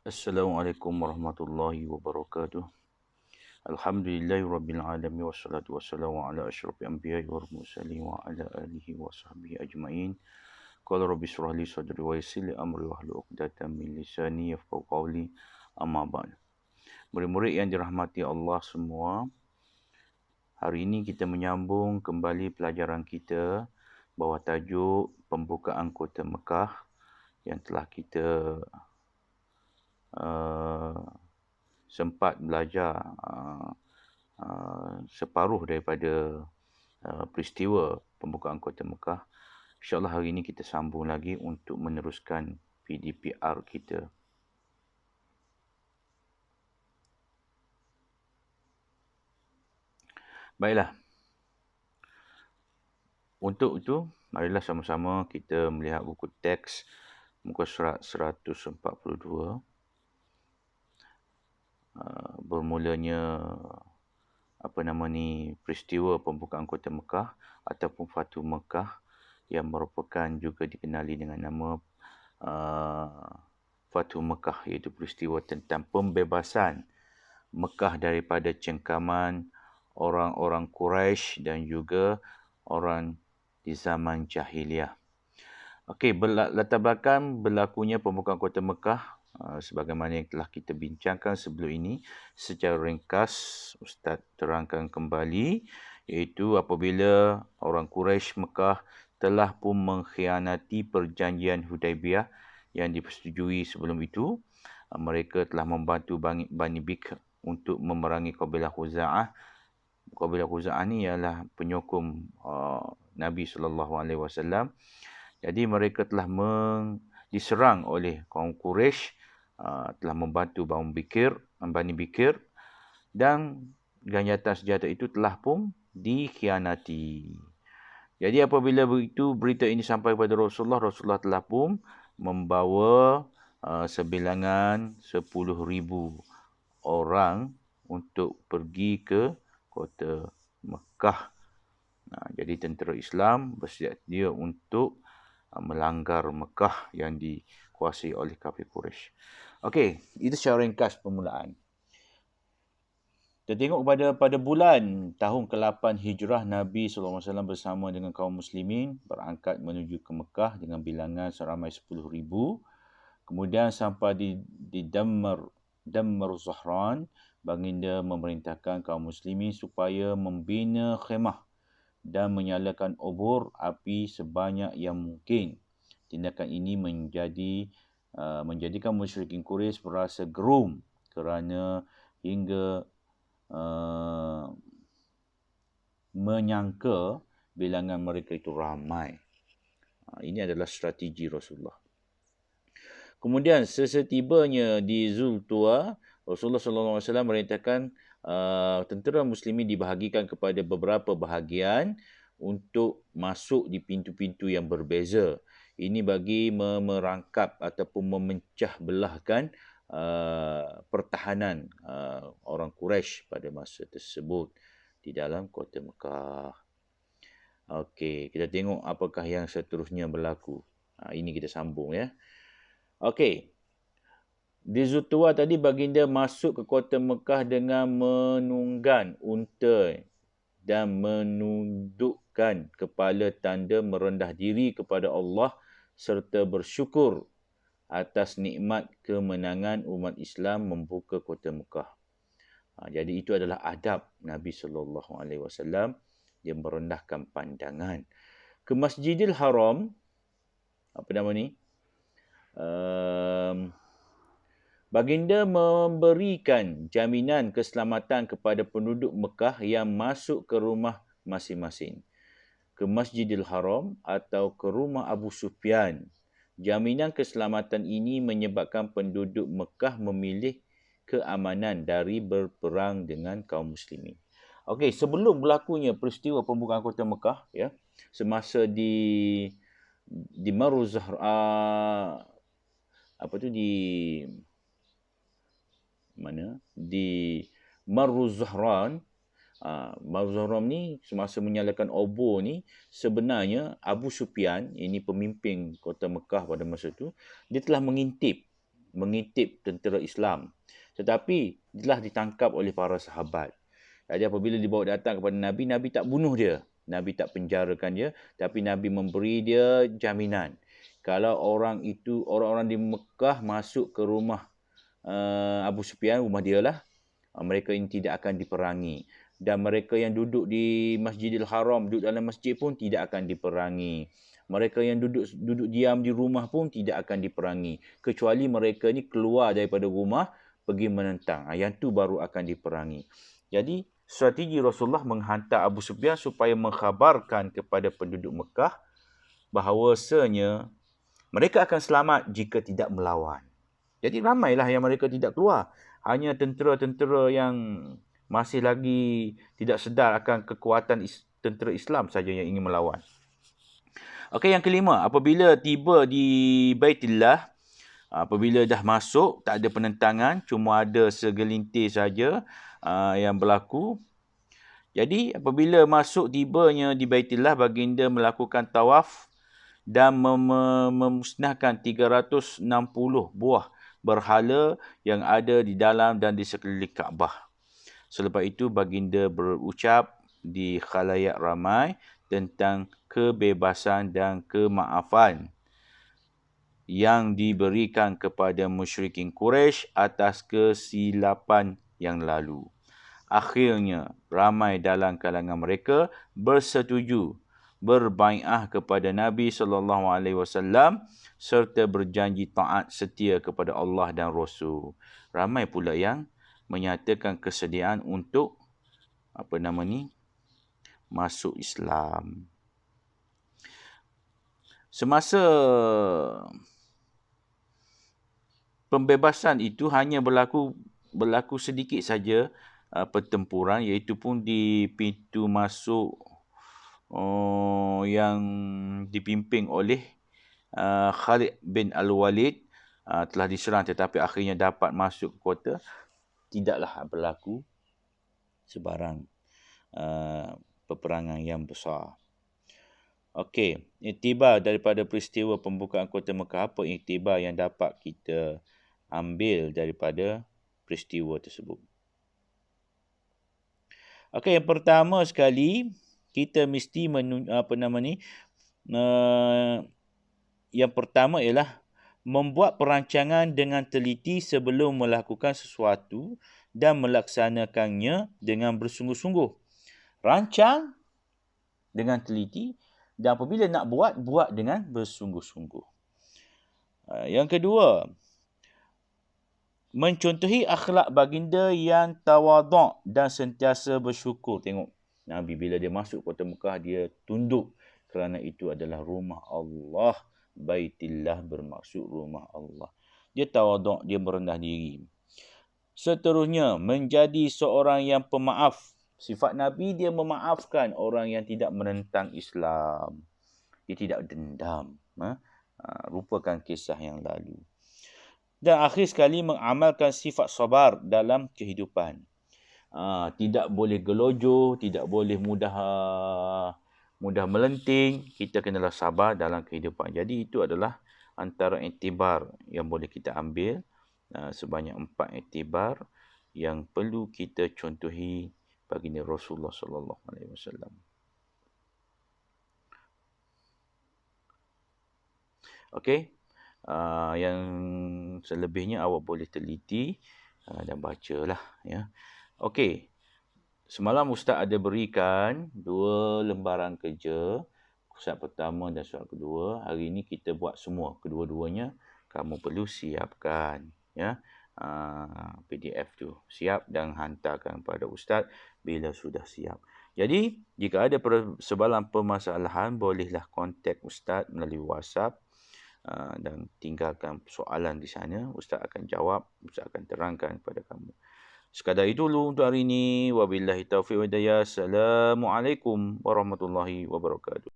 Assalamualaikum warahmatullahi wabarakatuh. Alhamdulillahi rabbil alamin wassalatu wassalamu ala asyrafil anbiya'i wal mursalin wa ala alihi wa sahbihi ajma'in. Qala rabbi shrah li sadri wa yassir li amri wahlul 'uqdatam min lisani yafqahu qawli. Amma ba'd. Murid-murid yang dirahmati Allah semua, hari ini kita menyambung kembali pelajaran kita bawah tajuk pembukaan Kota Mekah yang telah kita sempat belajar separuh daripada peristiwa pembukaan Kota Mekah. InsyaAllah hari ini kita sambung lagi untuk meneruskan PDPR kita. Baiklah. Untuk itu, marilah sama-sama kita melihat buku teks muka surat 142. Bermulanya peristiwa pembukaan Kota Mekah ataupun Fatu Mekah yang merupakan juga dikenali dengan nama Fatu Mekah, iaitu peristiwa tentang pembebasan Mekah daripada cengkaman orang-orang Quraisy dan juga orang di zaman jahiliah. Okey, latar belakang berlakunya pembukaan Kota Mekah sebagaimana yang telah kita bincangkan sebelum ini, secara ringkas Ustaz terangkan kembali, iaitu apabila orang Quraisy Mekah telah pun mengkhianati perjanjian Hudaibiyah yang dipersetujui sebelum itu, mereka telah membantu Bani Bikr untuk memerangi kabilah Khuza'ah. Kabilah Khuza'ah ni ialah penyokong Nabi SAW. Jadi mereka telah diserang oleh kaum Quraisy, telah membantu Bani Bikr, dan ganjatan senjata itu telah pun dikhianati. Jadi apabila begitu berita ini sampai kepada Rasulullah telah pun membawa sebilangan 10,000 orang untuk pergi ke Kota Mekah. Jadi tentera Islam bersedia untuk melanggar Mekah yang dikuasai oleh kafir Quraisy. Okey, itu secara ringkas permulaan. Kita tengok pada bulan tahun ke-8 Hijrah, Nabi SAW bersama dengan kaum muslimin berangkat menuju ke Mekah dengan bilangan seramai 10,000. Kemudian sampai di Dammar Zahran, baginda memerintahkan kaum muslimin supaya membina khemah dan menyalakan obor api sebanyak yang mungkin. Tindakan ini menjadikan musyrikin Quraisy berasa gerum kerana hingga menyangka bilangan mereka itu ramai. Ini adalah strategi Rasulullah. Kemudian sesetibanya di Zultua, Rasulullah SAW merintahkan tentera muslimin dibahagikan kepada beberapa bahagian untuk masuk di pintu-pintu yang berbeza. Ini bagi merangkap ataupun memecah belahkan pertahanan orang Quraisy pada masa tersebut di dalam Kota Mekah. Okey, kita tengok apakah yang seterusnya berlaku. Ini kita sambung ya. Okey. Di Zutua tadi baginda masuk ke Kota Mekah dengan menunggang unta dan menundukkan kepala tanda merendah diri kepada Allah serta bersyukur atas nikmat kemenangan umat Islam membuka Kota Mekah. Jadi itu adalah adab Nabi SAW. Dia merendahkan pandangan. Ke Masjidil Haram, baginda memberikan jaminan keselamatan kepada penduduk Mekah yang masuk ke rumah masing-masing. Ke Masjidil Haram atau ke rumah Abu Sufyan. Jaminan keselamatan ini menyebabkan penduduk Mekah memilih keamanan dari berperang dengan kaum muslimin. Okey, sebelum berlakunya peristiwa pembukaan Kota Mekah, ya, semasa di Maruz Zahran, di Maruz Zahran. Maruz Zahran ni semasa menyalakan obor ni, sebenarnya Abu Sufyan, ini pemimpin Kota Mekah pada masa itu, dia telah mengintip mengintip tentera Islam. Tetapi telah ditangkap oleh para sahabat. Jadi apabila dibawa datang kepada Nabi, Nabi tak bunuh dia. Nabi tak penjarakan dia, tapi Nabi memberi dia jaminan. Kalau orang itu, orang-orang di Mekah masuk ke rumah Abu Sufyan, rumah dia lah, mereka ini tidak akan diperangi. Dan mereka yang duduk di Masjidil Haram, duduk dalam masjid pun tidak akan diperangi. Mereka yang duduk diam di rumah pun tidak akan diperangi. Kecuali mereka ni keluar daripada rumah, pergi menentang. Yang tu baru akan diperangi. Jadi, strategi Rasulullah menghantar Abu Sufyan supaya mengkhabarkan kepada penduduk Mekah bahawasanya mereka akan selamat jika tidak melawan. Jadi ramailah yang mereka tidak keluar. Hanya tentera-tentera yang masih lagi tidak sedar akan kekuatan tentera Islam saja yang ingin melawan. Okey, yang kelima, apabila tiba di Baitillah, apabila dah masuk, tak ada penentangan, cuma ada segelintir saja yang berlaku. Jadi apabila masuk tibanya di Baitillah, baginda melakukan tawaf dan memusnahkan 360 buah berhala yang ada di dalam dan di sekeliling Kaabah. Selepas itu baginda berucap di khalayak ramai tentang kebebasan dan kemaafan yang diberikan kepada musyrikin Quraisy atas kesilapan yang lalu. Akhirnya ramai dalam kalangan mereka bersetuju berbai'ah kepada Nabi SAW serta berjanji taat setia kepada Allah dan Rasul. Ramai pula yang menyatakan kesediaan untuk masuk Islam. Semasa pembebasan itu hanya berlaku sedikit saja pertempuran, iaitu pun di pintu masuk yang dipimpin oleh Khalid bin Al-Walid telah diserang tetapi akhirnya dapat masuk ke kota. Tidaklah berlaku sebarang peperangan yang besar. Okey, iktibar daripada peristiwa pembukaan kota Mekah, apa iktibar yang dapat kita ambil daripada peristiwa tersebut? Okey, yang pertama sekali, kita mesti yang pertama ialah membuat perancangan dengan teliti sebelum melakukan sesuatu dan melaksanakannya dengan bersungguh-sungguh. Rancang dengan teliti dan apabila nak buat dengan bersungguh-sungguh. Yang kedua, mencontohi akhlak baginda yang tawaduk dan sentiasa bersyukur. Tengok, Nabi bila dia masuk kota Mekah, dia tunduk kerana itu adalah rumah Allah. Baitillah bermaksud rumah Allah. Dia tawaduk, dia merendah diri. Seterusnya, menjadi seorang yang pemaaf. Sifat Nabi, dia memaafkan orang yang tidak menentang Islam. Dia tidak dendam. Rupakan kisah yang lalu. Dan akhir sekali, mengamalkan sifat sabar dalam kehidupan. Tidak boleh gelojoh, tidak boleh mudah melenting. Kita kenalah sabar dalam kehidupan. Jadi itu adalah antara iktibar yang boleh kita ambil. Sebanyak 4 iktibar yang perlu kita contohi baginda Rasulullah SAW. Okey. Yang selebihnya awak boleh teliti dan bacalah, ya. Okey. Semalam Ustaz ada berikan 2 lembaran kerja, surat pertama dan surat kedua. Hari ini kita buat semua, kedua-duanya kamu perlu siapkan, ya. PDF tu siap dan hantarkan kepada Ustaz bila sudah siap. Jadi, jika ada sebarang permasalahan, bolehlah kontak Ustaz melalui WhatsApp. Dan tinggalkan soalan di sana. Ustaz akan jawab, Ustaz akan terangkan kepada kamu. Sekadar itu dulu untuk hari ini. Wabillahi taufiq wa hidayah. Assalamualaikum warahmatullahi wabarakatuh.